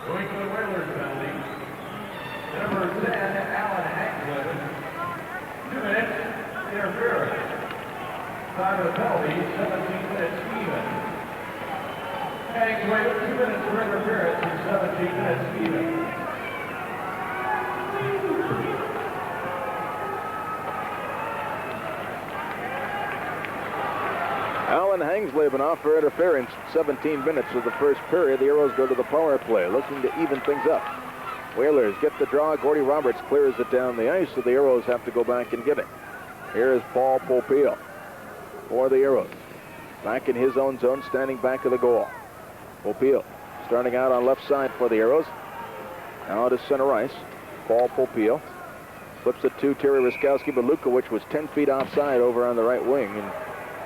Going to the Whalers penalty. Number 10, Alan Hanklin. 2 minutes, interference. Time of the penalty, 17 minutes even. Hanklin, 2 minutes for interference and 17 minutes even. Alan Hangsleben off for interference. 17 minutes of the first period. The Aeros go to the power play, looking to even things up. Whalers get the draw. Gordy Roberts clears it down the ice, so the Aeros have to go back and get it. Here is Paul Popeil for the Aeros. Back in his own zone, standing back of the goal. Popeil starting out on left side for the Aeros. Now to center ice. Paul Popeil flips it to Terry Ruskowski, but Lukowicz was 10 feet offside over on the right wing. And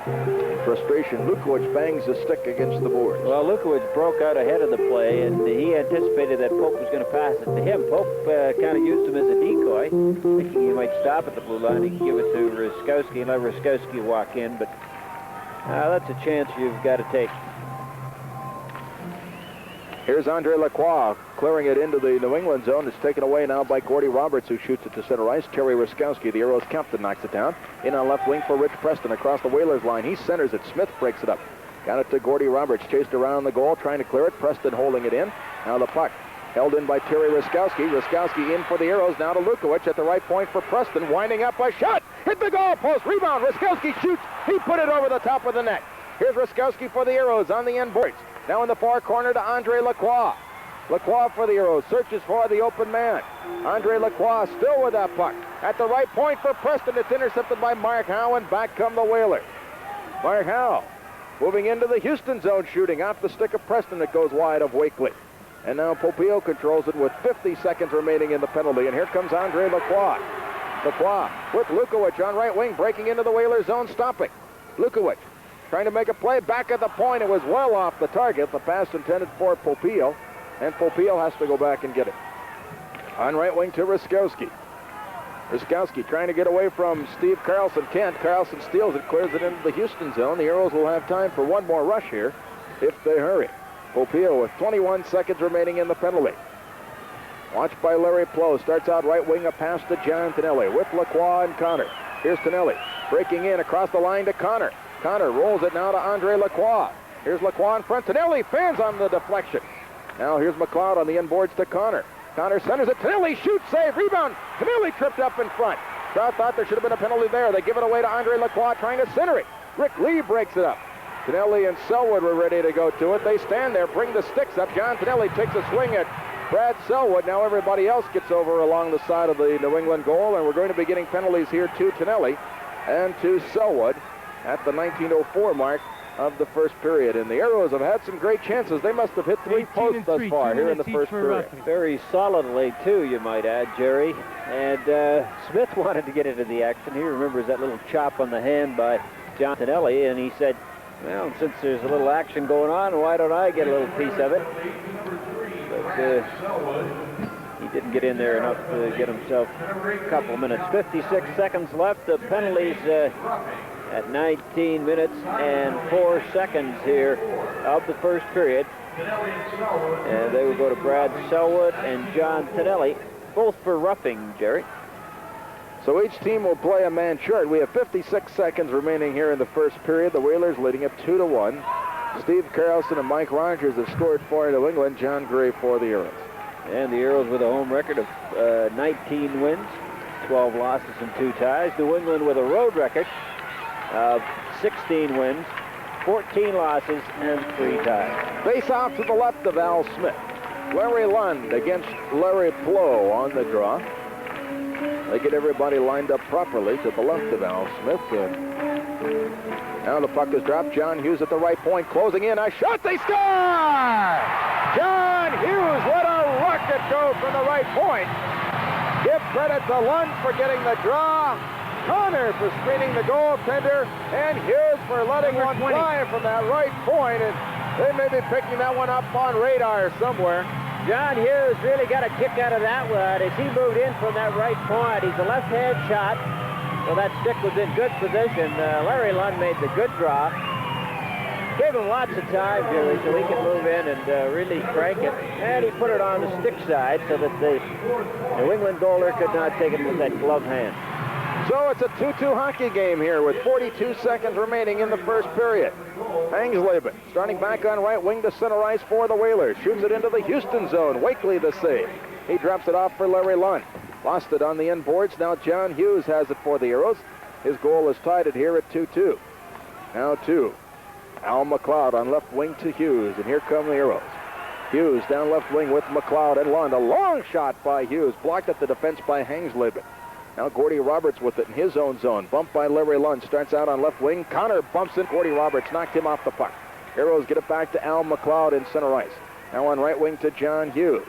in frustration, Lukowicz bangs the stick against the board. Well, Lukowicz broke out ahead of the play, and he anticipated that Pope was going to pass it to him. Pope kind of used him as a decoy, thinking he might stop at the blue line. He could give it to Ruskowski and let Ruskowski walk in, but that's a chance you've got to take. Here's Andre Lacroix clearing it into the New England zone. It's taken away now by Gordy Roberts, who shoots it to center ice. Terry Ruskowski, the Aeros captain, knocks it down. In on left wing for Rich Preston across the Whalers line. He centers it. Smith breaks it up. Got it to Gordy Roberts. Chased around the goal, trying to clear it. Preston holding it in. Now the puck held in by Terry Ruskowski. Ruskowski in for the Aeros. Now to Lukowicz at the right point for Preston. Winding up a shot. Hit the goal post. Rebound. Ruskowski shoots. He put it over the top of the net. Here's Ruskowski for the Aeros on the end boards. Now in the far corner to Andre Lacroix. Lacroix for the Aeros, searches for the open man. Andre Lacroix still with that puck. At the right point for Preston, it's intercepted by Mark Howe, and back come the Whalers. Mark Howe moving into the Houston zone, shooting off the stick of Preston that goes wide of Wakely. And now Popeil controls it with 50 seconds remaining in the penalty, and here comes Andre Lacroix. Lacroix with Lukowicz on right wing, breaking into the Whalers zone, stopping. Lukowicz trying to make a play back at the point. It was well off the target. The pass intended for Popeil, and Popeil has to go back and get it. On right wing to Ruskowski. Ruskowski trying to get away from Steve Carlson. Can't. Carlson steals it, clears it into the Houston zone. The Aeros will have time for one more rush here if they hurry. Popeil with 21 seconds remaining in the penalty. Watched by Larry Plow. Starts out right wing, a pass to John Tonelli with Lacroix and Connor. Here's Tonelli breaking in across the line to Connor. Connor rolls it now to Andre Lacroix. Here's Lacroix in front. Tonelli fans on the deflection. Now here's McLeod on the inboards to Connor. Connor centers it. Tonelli shoots, save, rebound. Tonelli tripped up in front. Crowd thought there should have been a penalty there. They give it away to Andre Lacroix trying to center it. Rick Lee breaks it up. Tonelli and Selwood were ready to go to it. They stand there, bring the sticks up. John Tonelli takes a swing at Brad Selwood. Now everybody else gets over along the side of the New England goal, and we're going to be getting penalties here to Tonelli and to Selwood at the 1904 mark of the first period. And the Aeros have had some great chances. They must have hit 3 posts thus far here in the first period. Very solidly, too, you might add, Jerry. And Smith wanted to get into the action. He remembers that little chop on the hand by John Tonelli, and he said, well, since there's a little action going on, why don't I get a little piece of it? But he didn't get in there enough to get himself a couple of minutes. 56 seconds left. The penalties at 19 minutes and 4 seconds here of the first period. And they will go to Brad Selwood and John Tonelli, both for roughing, Jerry. So each team will play a man short. We have 56 seconds remaining here in the first period. The Whalers leading up 2-1. Steve Carlson and Mike Rogers have scored for New England. John Gray for the Aeros. And the Aeros with a home record of 19 wins, 12 losses and 2 ties. New England with a road record of 16 wins, 14 losses, and 3 ties. Face off to the left of Al Smith. Larry Lund against Larry Plow on the draw. They get everybody lined up properly to the left of Al Smith. Now the puck is dropped. John Hughes at the right point, closing in. A shot, they score! John Hughes, what a rocket go from the right point. Give credit to Lund for getting the draw. Connor for screening the goaltender, and Hughes for letting one fly from that right point, and they may be picking that one up on radar somewhere. John Hughes really got a kick out of that one as he moved in from that right point. He's a left-hand shot, so that stick was in good position. Larry Lund made the good draw. Gave him lots of time, Jerry, so he could move in and really crank it. And he put it on the stick side so that the New England goaler could not take it with that glove hand. So it's a 2-2 hockey game here with 42 seconds remaining in the first period. Hangsleben starting back on right wing to center ice for the Whalers. Shoots it into the Houston zone. Wakely the save. He drops it off for Larry Lund. Lost it on the end boards. Now John Hughes has it for the Aeros. His goal is tied it here at 2-2. Now to Al McLeod on left wing to Hughes. And here come the Aeros. Hughes down left wing with McLeod and Lund. A long shot by Hughes. Blocked at the defense by Hangsleben. Now Gordy Roberts with it in his own zone. Bumped by Larry Lund. Starts out on left wing. Connor bumps in. Gordy Roberts knocked him off the puck. Aeros get it back to Al McLeod in center ice. Now on right wing to John Hughes.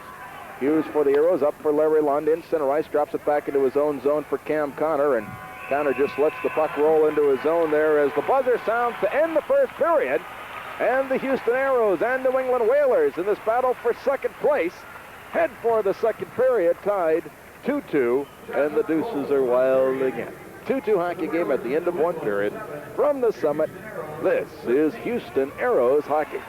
Hughes for the Aeros, up for Larry Lund in center ice. Drops it back into his own zone for Cam Connor. And Connor just lets the puck roll into his zone there as the buzzer sounds to end the first period. And the Houston Aeros and New England Whalers in this battle for second place head for the second period, tied 2-2, and the deuces are wild again. 2-2 hockey game at the end of one period. From the Summit, this is Houston Aeros hockey.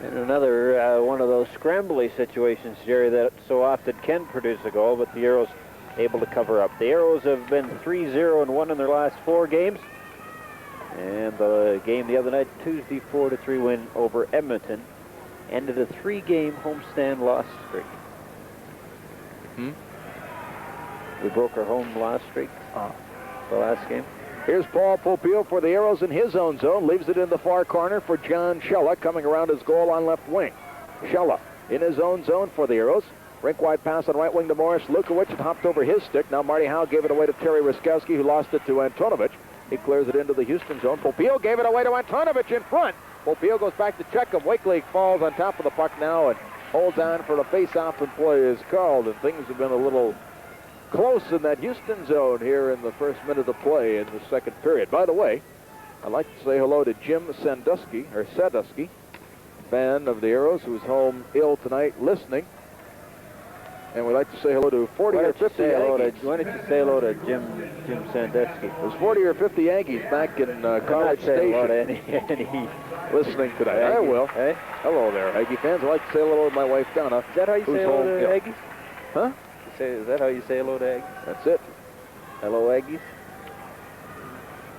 And another one of those scrambly situations, Jerry, that so often can produce a goal, but the Aeros able to cover up. The Aeros have been 3-0-1 in their last 4 games. And the game the other night, Tuesday, 4-3 win over Edmonton, ended a 3-game homestand loss streak. We broke our home loss streak the last game. Here's Paul Popeil for the Aeros in his own zone. Leaves it in the far corner for John Shella, coming around his goal on left wing. Shella in his own zone for the Aeros. Rink-wide pass on right wing to Morris Lukowicz. It hopped over his stick. Now Marty Howe gave it away to Terry Ruskowski, who lost it to Antonovich. He clears it into the Houston zone. Popeil gave it away to Antonovich in front. Popeil goes back to check him. Wakely falls on top of the puck now and holds on for the face-off, and play is called. And things have been a little close in that Houston zone here in the first minute of play in the second period. By the way, I'd like to say hello to Jim Sandusky, fan of the Aeros, who's home ill tonight listening. And we'd like to say hello to 40 or 50 Aggies. Why don't you say hello to Jim Sandusky? There's 40 or 50 Aggies back in College Station hello to any listening tonight. Aggie. I will. Hey? Hello there, Aggie fans. I'd like to say hello to my wife, Donna. Is that how you say hello to Aggies? Huh? Is that how you say hello to Aggies? That's it. Hello, Aggies?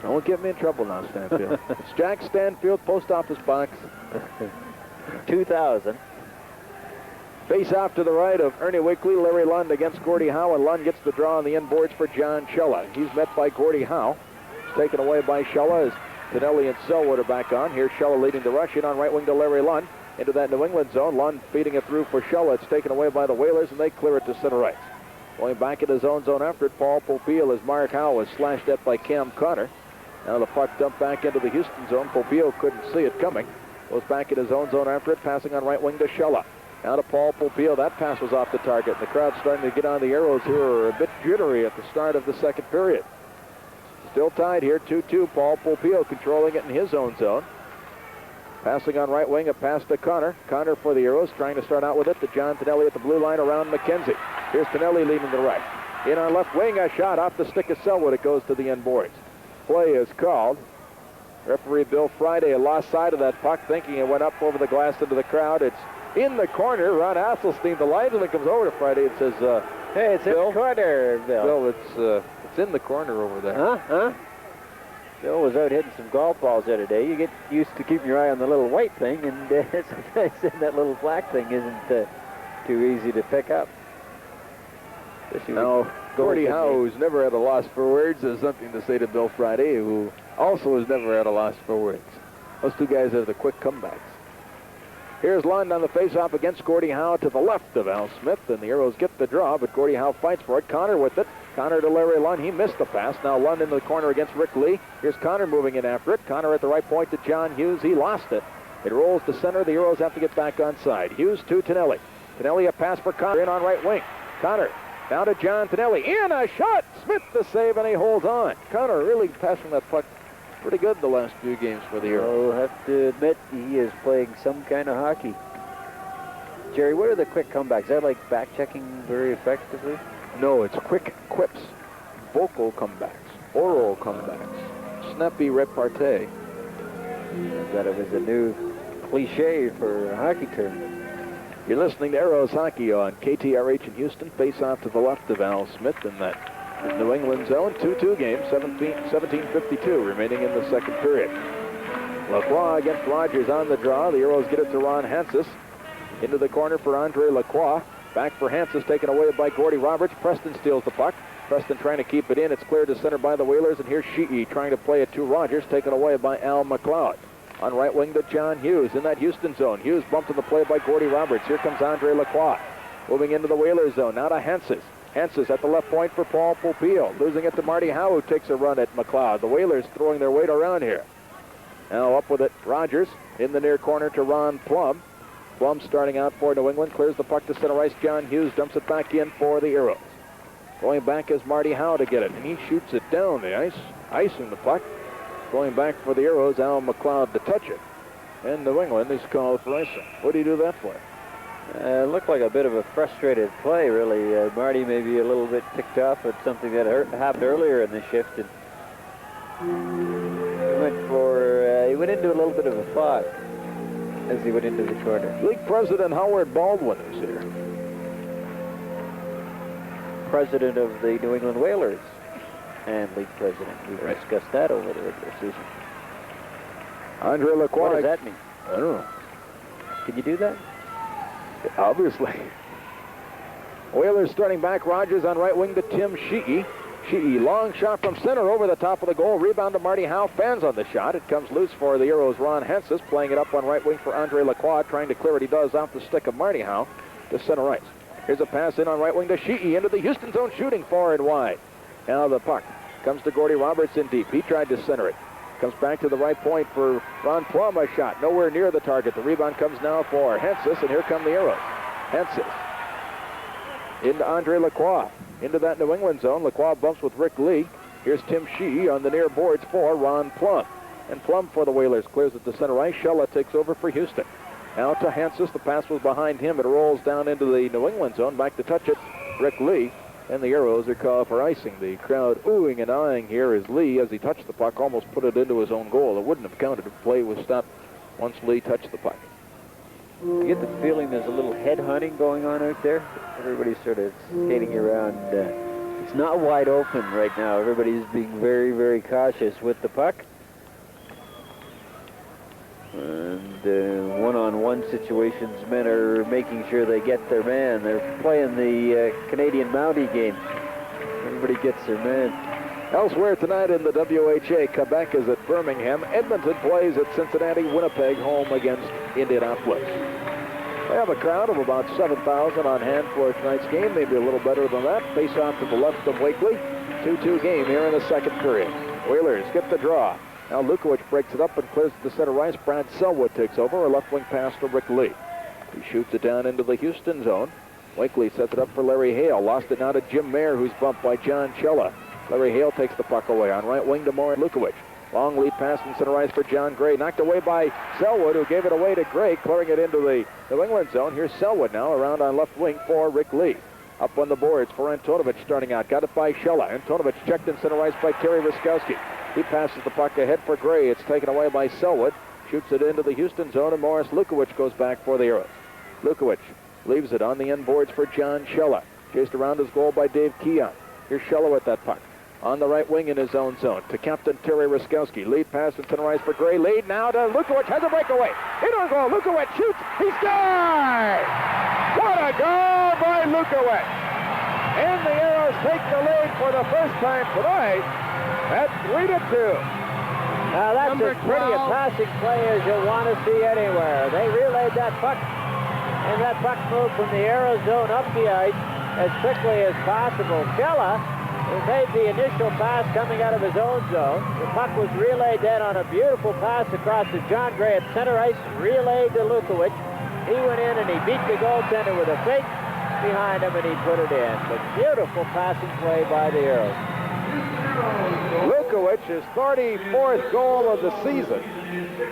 Don't get me in trouble now, Stanfield. It's Jack Stanfield, Post Office Box. 2000. Face off to the right of Ernie Wakely, Larry Lund against Gordie Howe, and Lund gets the draw on the end boards for John Shella. He's met by Gordie Howe. It's taken away by Shella as Tonelli and Selwood are back on. Here's Shella leading the rush in on right wing to Larry Lund. Into that New England zone. Lund feeding it through for Shella. It's taken away by the Whalers, and they clear it to center ice. Going back in his own zone after it, Paul Popeil as Mark Howe was slashed at by Cam Connor. Now the puck dumped back into the Houston zone. Popeil couldn't see it coming. Goes back in his own zone after it, passing on right wing to Shella. Now to Paul Popeil. That pass was off the target. And the crowd's starting to get on the Aeros who are a bit jittery at the start of the second period. Still tied here, 2-2. Paul Popeil controlling it in his own zone. Passing on right wing, a pass to Connor. Connor for the Aeros, trying to start out with it to John Tonelli at the blue line around McKenzie. Here's Tonelli leading the right. In on left wing, a shot off the stick of Selwood. It goes to the end boards. Play is called. Referee Bill Friday lost sight of that puck, thinking it went up over the glass into the crowd. It's in the corner. Ron Hasselstein, the linesman, comes over to Friday and says, hey, it's Bill, in the corner, Bill. Bill, it's in the corner over there. Huh? Bill was out hitting some golf balls the other day. You get used to keeping your eye on the little white thing, and sometimes that little black thing isn't too easy to pick up. Now, Gordie Howe, who's never at a loss for words, has something to say to Bill Friday, who also has never at a loss for words. Those two guys have the quick comebacks. Here's Lund on the face-off against Gordie Howe to the left of Al Smith, and the Aeros get the draw, but Gordie Howe fights for it. Connor with it. Connor to Larry Lund. He missed the pass. Now Lund into the corner against Rick Lee. Here's Connor moving in after it. Connor at the right point to John Hughes. He lost it. It rolls to center. The Aeros have to get back on side. Hughes to Tonelli. Tonelli a pass for Connor in on right wing. Connor down to John Tonelli. In a shot. Smith the save, and he holds on. Connor really passing that puck pretty good the last few games for the Aeros. I'll have to admit he is playing some kind of hockey. Jerry, what are the quick comebacks? Is that like back-checking very effectively? No, it's quick quips, vocal comebacks, oral comebacks. snappy repartee. I thought it was a new cliche for a hockey term. You're listening to Aeros Hockey on KTRH in Houston. Face off to the left of Al Smith in that New England zone. 2-2 game, 17:52 remaining in the second period. Lacroix against Rogers on the draw. The Aeros get it to Ron Hansis. Into the corner for Andre Lacroix. Back for Hansis, taken away by Gordy Roberts. Preston steals the puck. Preston trying to keep it in. It's cleared to center by the Whalers, and here's Sheehy trying to play it to Rogers, taken away by Al McLeod. On right wing to John Hughes in that Houston zone. Hughes bumped in the play by Gordy Roberts. Here comes Andre Lacroix. Moving into the Whalers zone. Now to Hansis. Hansis at the left point for Paul Pupil. Losing it to Marty Howe, who takes a run at McLeod. The Whalers throwing their weight around here. Now up with it, Rogers in the near corner to Ron Plum. Plum starting out for New England. Clears the puck to center ice. John Hughes dumps it back in for the Aeros. Going back is Marty Howe to get it, and he shoots it down the ice, icing the puck. Going back for the Aeros, Al McLeod to touch it. And New England is called for icing. What do you do that for? It looked like a bit of a frustrated play, really. Marty may be a little bit ticked off at something that happened earlier in the shift. And he went into a little bit of a fog as he went into the corner. League President Howard Baldwin is here. President of the New England Whalers and league president. We've discussed that over the regular season. Andre Lacroix. What does that mean? I don't know. Can you do that? Obviously. Whalers starting back. Rogers on right wing to Tim Sheehy. Sheehy, long shot from center over the top of the goal. Rebound to Marty Howe. Fans on the shot. It comes loose for the Aeros. Ron Hansis playing it up on right wing for Andre Lacroix. Trying to clear it. He does off the stick of Marty Howe to center ice. Here's a pass in on right wing to Sheehy into the Houston zone, shooting far and wide. Now the puck comes to Gordy Roberts in deep. He tried to center it. Comes back to the right point for Ron Plum. A shot nowhere near the target. The rebound comes now for Hansis, and here come the Aeros. Hansis into Andre Lacroix. Into that New England zone. Lacroix bumps with Rick Lee. Here's Tim Sheehy on the near boards for Ron Plum. And Plum for the Whalers clears it to center ice. Shella takes over for Houston. Now to Hansis. The pass was behind him. It rolls down into the New England zone. Back to touch it, Rick Lee. And the Aeros are called for icing. The crowd oohing and eyeing here as Lee, as he touched the puck, almost put it into his own goal. It wouldn't have counted if play was stopped once Lee touched the puck. You get the feeling there's a little head hunting going on out there. Everybody's sort of skating around. It's not wide open right now. Everybody's being very, very cautious with the puck. And one-on-one situations, men are making sure they get their man. They're playing the Canadian Mountie game. Everybody gets their man. Elsewhere tonight in the WHA, Quebec is at Birmingham. Edmonton plays at Cincinnati. Winnipeg home against Indianapolis. We have a crowd of about 7,000 on hand for tonight's game, maybe a little better than that. Face off to the left of Wakely. 2-2 game here in the second period. Whalers get the draw. Now Lukowicz breaks it up and clears it to center ice. Brad Selwood takes over. A left wing pass to Rick Lee. He shoots it down into the Houston zone. Wakely sets it up for Larry Hale. Lost it now to Jim Mayer, who's bumped by John Chella. Larry Hale takes the puck away on right wing to Morin Lukowicz. Long lead pass in center ice for John Gray. Knocked away by Selwood, who gave it away to Gray, clearing it into the New England zone. Here's Selwood now around on left wing for Rick Lee. Up on the boards for Antonovich starting out. Got it by Shella. Antonovich checked in center ice by Terry Ruskowski. He passes the puck ahead for Gray. It's taken away by Selwood. Shoots it into the Houston zone, and Morris Lukowicz goes back for the Aeros. Lukowicz leaves it on the end boards for John Shella. Chased around his goal by Dave Keon. Here's Shella with that puck. On the right wing in his own zone to Captain Terry Ruskowski. Lead pass in center ice for Gray. Lead now to Lukowicz. Has a breakaway. Into a goal. Lukowicz shoots. He scores! What a goal by Lukowicz! And the Aeros take the lead for the first time tonight at 3-2. Now that's as pretty a passing play as you'll want to see anywhere. They relayed that puck, and that puck moved from the Aeros zone up the ice as quickly as possible. Shella, who made the initial pass coming out of his own zone. The puck was relayed then on a beautiful pass across to John Gray at center ice, relayed to Lukowicz. He went in and he beat the goaltender with a fake behind him, and he put it in. But beautiful passing play by the Aeros. Lukowicz, his 34th goal of the season.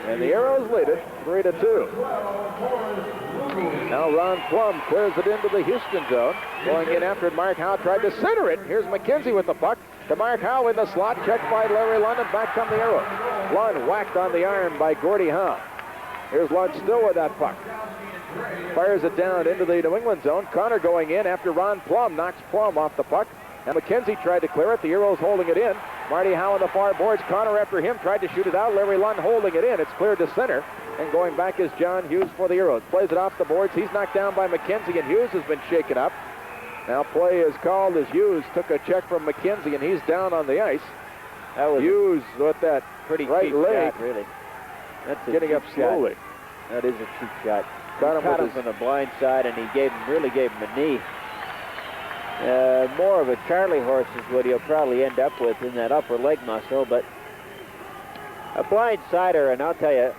And the Aeros lead it 3-2. Now Ron Plum clears it into the Houston zone. Going in after it, Mark Howe tried to center it. Here's McKenzie with the puck. To Mark Howe in the slot, checked by Larry Lund, back come the Aeros. Lund whacked on the arm by Gordie Howe. Here's Lund still with that puck. Fires it down into the New England zone. Connor going in after Ron Plum knocks Plum off the puck. And McKenzie tried to clear it. The Aeros holding it in. Marty Howe on the far boards. Connor after him tried to shoot it out. Larry Lund holding it in. It's cleared to center. And going back is John Hughes for the Aeros. Plays it off the boards. He's knocked down by McKenzie, and Hughes has been shaken up. Now play is called as Hughes took a check from McKenzie, and he's down on the ice. That was Hughes with that pretty right cheap leg. shot, really. That's a Getting cheap up slowly. Shot. That is a cheap shot. Caught He him from the blind side, and he really gave him a knee. More of a Charlie horse is what he'll probably end up with in that upper leg muscle, but a blind sider, and I'll tell you,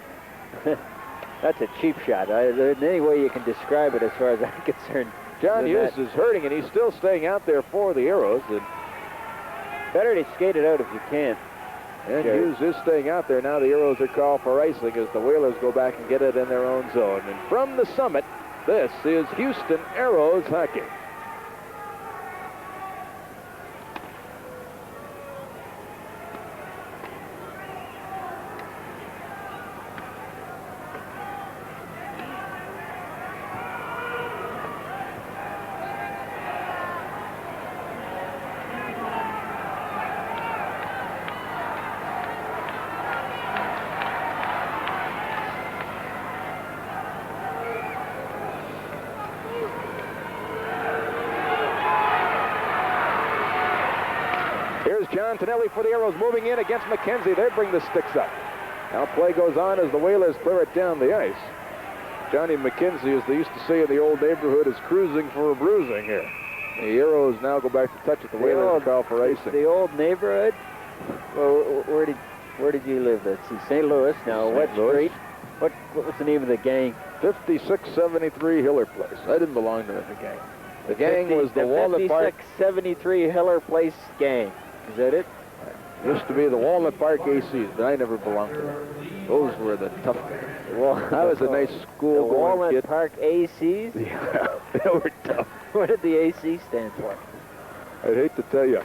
that's a cheap shot. There's any way you can describe it as far as I'm concerned. John Hughes is hurting, and he's still staying out there for the Aeros. And better to skate it out if you can. And Hughes is staying out there. Now the Aeros are called for icing as the Whalers go back and get it in their own zone. And from the summit, this is Houston Aeros hockey. John Tonelli for the Aeros moving in against McKenzie. They bring the sticks up. Now play goes on as the Whalers clear it down the ice. Johnny McKenzie, as they used to say in the old neighborhood, is cruising for a bruising here. The Aeros now go back to touch it. The Whalers call for icing. The old neighborhood? Well, where did you live? Let's see, St. Louis. Now, what street? What was the name of the gang? 5673 Hiller Place. I didn't belong to the gang. The gang was the Walnut Park. 5673 Hiller Place gang. Is that it? Used to be the Walnut Park ACs, but I never belonged to them. Those were the tough guys. Well, I was a nice school the Walnut kid. Park ACs? Yeah, they were tough. What did the AC stand for? I'd hate to tell you.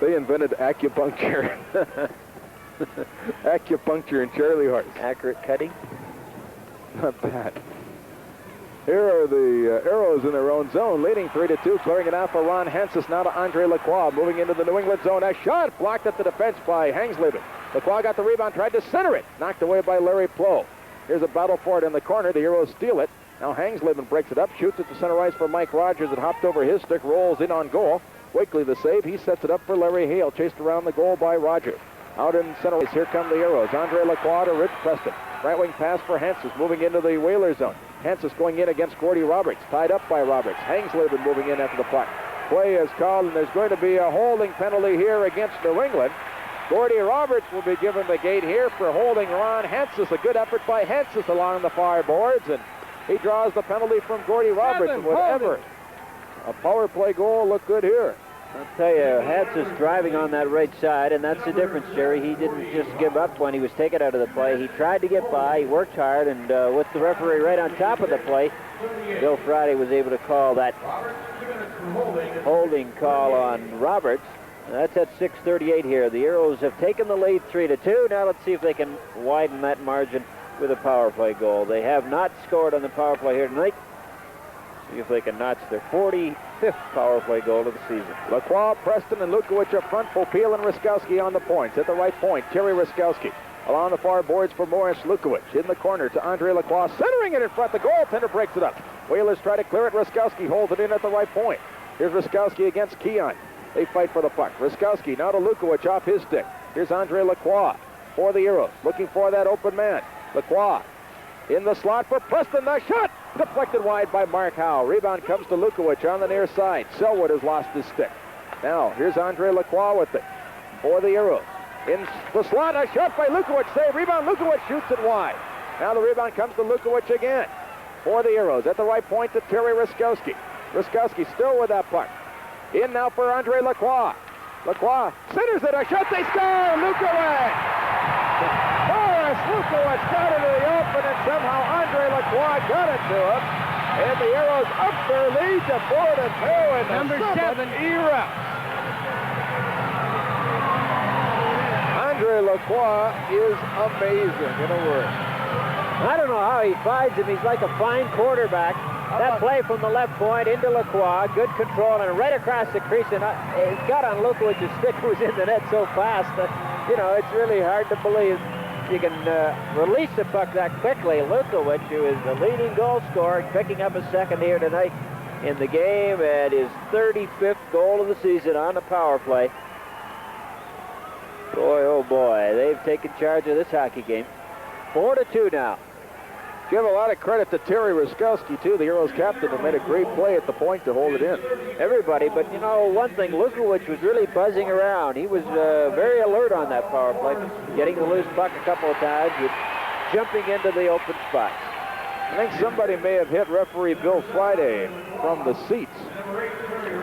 They invented acupuncture. Acupuncture and Charlie Horse. Accurate cutting? Not bad. Here are the Aeros in their own zone, leading 3-2, clearing it out for Ron Hansis. Now to Andre Lacroix, moving into the New England zone. A shot blocked at the defense by Hangsleben. Lacroix got the rebound, tried to center it, knocked away by Larry Plow. Here's a battle for it in the corner. The Aeros steal it. Now Hangsleben breaks it up, shoots it to center ice for Mike Rogers. It hopped over his stick, rolls in on goal. Wakely the save. He sets it up for Larry Hale, chased around the goal by Rogers. Out in center ice, here come the Aeros. Andre Lacroix to Rich Preston. Right wing pass for Hansis, moving into the Whaler zone. Hansis going in against Gordie Roberts, tied up by Roberts. Hangsleben moving in after the puck. Play is called, and there's going to be a holding penalty here against New England. Gordie Roberts will be given the gate here for holding Ron Hansis. A good effort by Hansis along the far boards, and he draws the penalty from Gordie Roberts. And whatever, a power play goal look good here. I'll tell you, Hansis driving on that right side, and that's the difference, Jerry. He didn't just give up when he was taken out of the play. He tried to get by, he worked hard, and with the referee right on top of the play, Bill Friday was able to call that holding call on Roberts. That's at 6:38 here. The Aeros have taken the lead 3-2. Now let's see if they can widen that margin with a power play goal. They have not scored on the power play here tonight. See if they can notch their 45th power play goal of the season. Lacroix, Preston, and Lukowicz up front. Popiel and Ruskowski on the points. At the right point, Terry Ruskowski. Along the far boards for Morris Lukowicz. In the corner to Andre Lacroix. Centering it in front. The goaltender breaks it up. Whalers try to clear it. Ruskowski holds it in at the right point. Here's Ruskowski against Keon. They fight for the puck. Ruskowski now to Lukowicz off his stick. Here's Andre Lacroix for the Aeros. Looking for that open man. Lacroix in the slot for Preston. The shot deflected wide by Mark Howe. Rebound comes to Lukowicz on the near side. Selwood has lost his stick. Now here's Andre Lacroix with it for the Aeros. In the slot, a shot by Lukowicz. Save. Rebound. Lukowicz shoots it wide. Now the rebound comes to Lukowicz again for the Aeros. At the right point to Terry Ruskowski. Ruskowski still with that puck. In now for Andre Lacroix. Lacroix centers it. A shot. They score. Lukowicz. Boris Lukowicz got into the open, and somehow Andre Lacroix got it to him. And the Aeros up their lead to 4-2 in the Number 7 Aeros. Andre Lacroix is amazing in a word. I don't know how he finds him. He's like a fine quarterback. That play from the left point into Lacroix, good control, and right across the crease, and it got on Lukowicz's stick, who was in the net so fast that, you know, it's really hard to believe you can release the puck that quickly. Lukowicz, who is the leading goal scorer, picking up a second here tonight in the game, and his 35th goal of the season on the power play. Boy, oh boy, they've taken charge of this hockey game. 4-2 now. Give a lot of credit to Terry Ruskowski, too, the Aeros captain, who made a great play at the point to hold it in. Everybody, but you know, one thing, Lukowicz was really buzzing around. He was very alert on that power play, getting the loose puck a couple of times, with jumping into the open spots. I think somebody may have hit referee Bill Friday from the seats.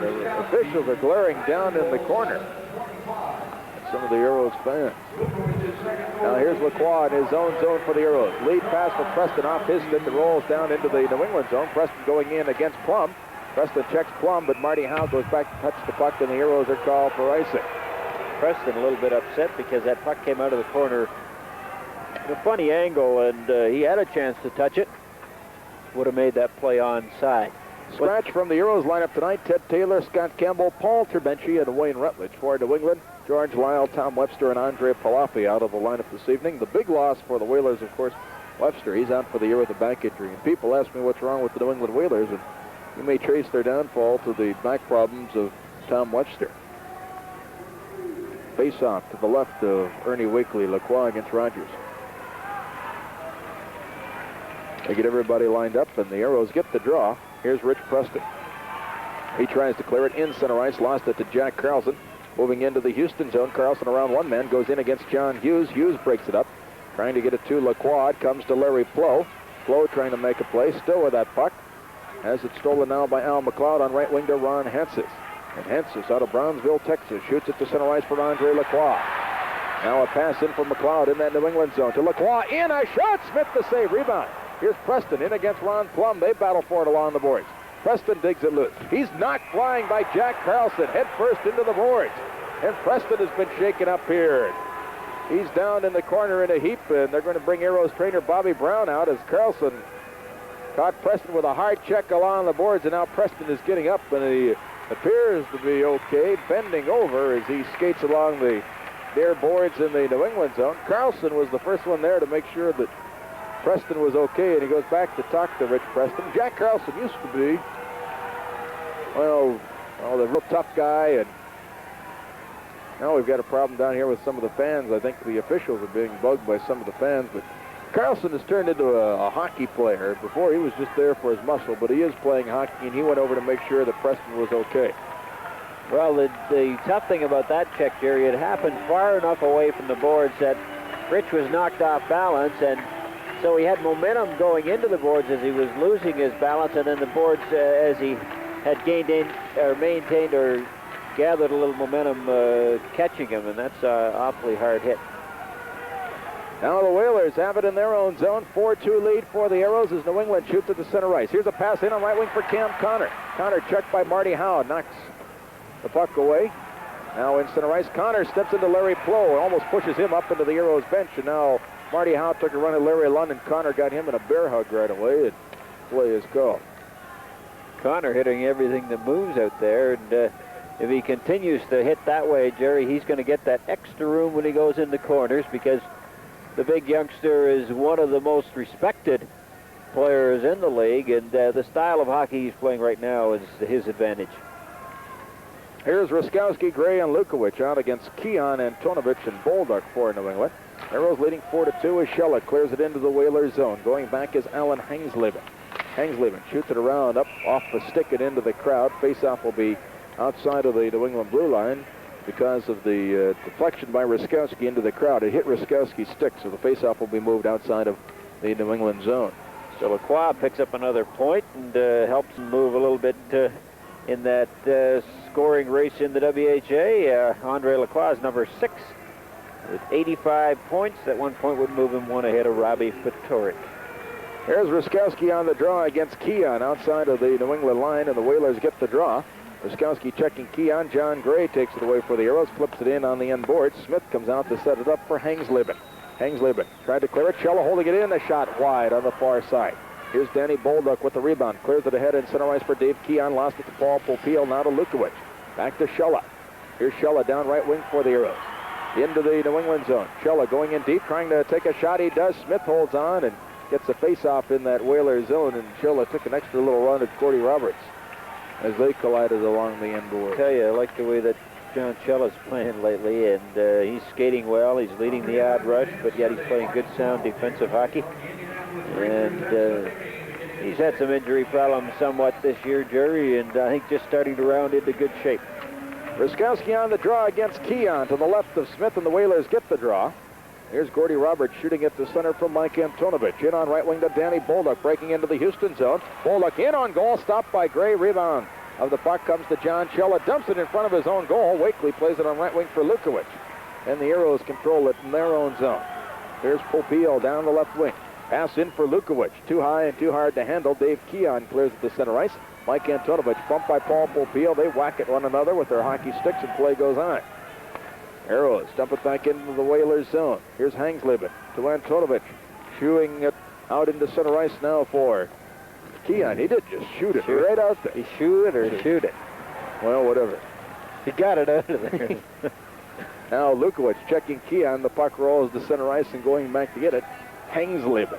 The officials are glaring down in the corner at some of the Aeros fans. Now here's Lacroix in his own zone for the Aeros. Lead pass for Preston off his stick and rolls down into the New England zone. Preston going in against Plum. Preston checks Plum, but Marty Howe goes back to touch the puck, and the Aeros are called for icing. Preston a little bit upset because that puck came out of the corner in a funny angle, and he had a chance to touch it. Would have made that play onside. Scratch from the Aeros lineup tonight: Ted Taylor, Scott Campbell, Paul Terbenci, and Wayne Rutledge. For New England, George Lyle, Tom Webster, and Andre Palafi out of the lineup this evening. The big loss for the Whalers, of course, Webster. He's out for the year with a back injury. And people ask me what's wrong with the New England Whalers, and you may trace their downfall to the back problems of Tom Webster. Face-off to the left of Ernie Wakely. Lacroix against Rogers. They get everybody lined up, and the Aeros get the draw. Here's Rich Preston. He tries to clear it in center ice, lost it to Jack Carlson. Moving into the Houston zone, Carlson around one man, goes in against John Hughes. Hughes breaks it up, trying to get it to Lacroix. It comes to Larry Flo. Flo trying to make a play, still with that puck. Has it stolen now by Al McLeod on right wing to Ron Hensis. And Hensis out of Brownsville, Texas, shoots it to center ice for Andre Lacroix. Now a pass in from McLeod in that New England zone to Lacroix. In a shot, Smith the save, rebound. Here's Preston in against Ron Plum. They battle for it along the boards. Preston digs it loose. He's knocked flying by Jack Carlson, head first into the boards. And Preston has been shaken up here. He's down in the corner in a heap, and they're going to bring Aeros trainer Bobby Brown out as Carlson caught Preston with a hard check along the boards, and now Preston is getting up, and he appears to be okay, bending over as he skates along the near boards in the New England zone. Carlson was the first one there to make sure that Preston was okay, and he goes back to talk to Rich Preston. Jack Carlson used to be, well, the real tough guy, and now we've got a problem down here with some of the fans. I think the officials are being bugged by some of the fans, but Carlson has turned into a hockey player. Before, he was just there for his muscle, but he is playing hockey, and he went over to make sure that Preston was okay. Well, the tough thing about that check, Jerry, it happened far enough away from the boards that Rich was knocked off balance, and so he had momentum going into the boards as he was losing his balance, and then the boards, as he had gained in, or maintained or gathered a little momentum, catching him, and that's an awfully hard hit. Now the Whalers have it in their own zone. 4-2 lead for the Aeros as New England shoots at the center ice. Here's a pass in on right wing for Cam Connor. Connor checked by Marty Howe, knocks the puck away. Now in center ice, Connor steps into Larry Plow and almost pushes him up into the Aeros bench, and now Marty Howe took a run at Larry London. Connor got him in a bear hug right away, and play is called. Connor hitting everything that moves out there, and if he continues to hit that way, Jerry, he's going to get that extra room when he goes in the corners, because the big youngster is one of the most respected players in the league, and the style of hockey he's playing right now is his advantage. Here's Ruskowski, Gray, and Lukowicz out against Keon, Antonovich, and Bolduc for New England. Aeros leading 4-2 as Schella clears it into the Whalers zone. Going back is Alan Hangsleben. Hangsleben shoots it around, up off the stick and into the crowd. Faceoff will be outside of the New England blue line because of the deflection by Ruskowski into the crowd. It hit Ruskowski's stick, so the faceoff will be moved outside of the New England zone. So Lacroix picks up another point and helps him move a little bit in that scoring race in the WHA. Andre Lacroix is number 6 with 85 points. At one point would move him one ahead of Robbie Fatorik. Here's Ruskowski on the draw against Keon outside of the New England line, and the Whalers get the draw. Ruskowski checking Keon. John Gray takes it away for the Aeros, flips it in on the end board. Smith comes out to set it up for Hangsleben. Hangsleben tried to clear it. Schella holding it in. A shot wide on the far side. Here's Danny Bolduc with the rebound. Clears it ahead in center ice for Dave Keon. Lost it to Paul Popiel. Now to Lukowicz. Back to Schella. Here's Schella down right wing for the Aeros. Into the New England zone. Schella going in deep, trying to take a shot. He does. Smith holds on and gets a face-off in that Whaler zone, and Schella took an extra little run at Gordy Roberts as they collided along the end board. I tell you, I like the way that John Schella's playing lately, and he's skating well. He's leading the odd rush, but yet he's playing good, sound defensive hockey. And he's had some injury problems somewhat this year, Jerry, and I think just starting to round into good shape. Ruskowski on the draw against Keon to the left of Smith, and the Whalers get the draw. Here's Gordy Roberts shooting at the center from Mike Antonovich. In on right wing to Danny Bolduc, breaking into the Houston zone. Bolduc in on goal, stopped by Gray. Rebound of the puck comes to John Schella. Dumps it in front of his own goal. Wakely plays it on right wing for Lukowicz. And the Aeros control it in their own zone. Here's Popiel down the left wing. Pass in for Lukowicz. Too high and too hard to handle. Dave Keon clears at the center ice. Mike Antonovich bumped by Paul Popiel. They whack at one another with their hockey sticks, and play goes on. Aeros dump it back into the Whalers zone. Here's Hangsleben to Antonovich. Shooing it out into center ice now for Keon. He did just shoot it right out there. He shoot it or shoot it? Well, whatever. He got it out of there. Now Lukowicz checking Keon. The puck rolls to center ice and going back to get it. Hangsleben.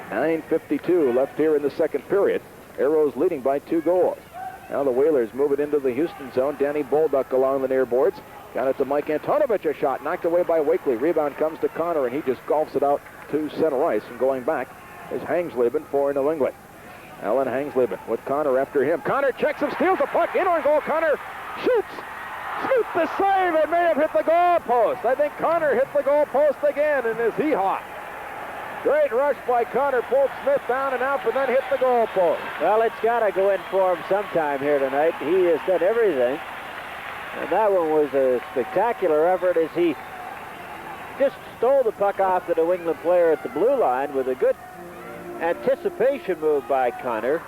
9:52 left here in the second period. Aeros leading by 2 goals. Now the Whalers move it into the Houston zone. Danny Bolduc along the near boards. Got it to Mike Antonovich, a shot knocked away by Wakely. Rebound comes to Connor, and he just golfs it out to center ice. And going back is Hangsleben for New England. Alan Hangsleben with Connor after him. Connor checks him, steals the puck, in on goal. Connor shoots. Smith the save, and may have hit the goal post. I think Connor hit the goal post again, and is he hot? Great rush by Connor, pulled Smith down and out, but then hit the goal post. Well, it's got to go in for him sometime here tonight. He has done everything. And that one was a spectacular effort as he just stole the puck off the New England player at the blue line with a good anticipation move by Connor.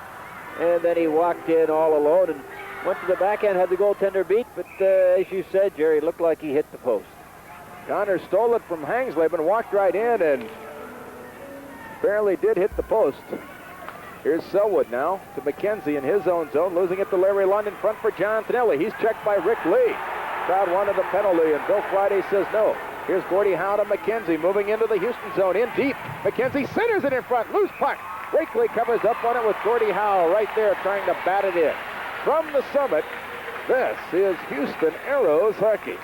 And then he walked in all alone and went to the backhand, had the goaltender beat. But as you said, Jerry, it looked like he hit the post. Connor stole it from Hangsleben, walked right in, and barely did hit the post. Here's Selwood now to McKenzie in his own zone, losing it to Larry Lund in front for John Tonelli. He's checked by Rick Lee. Crowd wanted the penalty, and Bill Friday says no. Here's Gordie Howe to McKenzie, moving into the Houston zone, in deep. McKenzie centers it in front, loose puck. Wakely covers up on it with Gordie Howe right there trying to bat it in. From the summit, this is Houston Aeros hockey.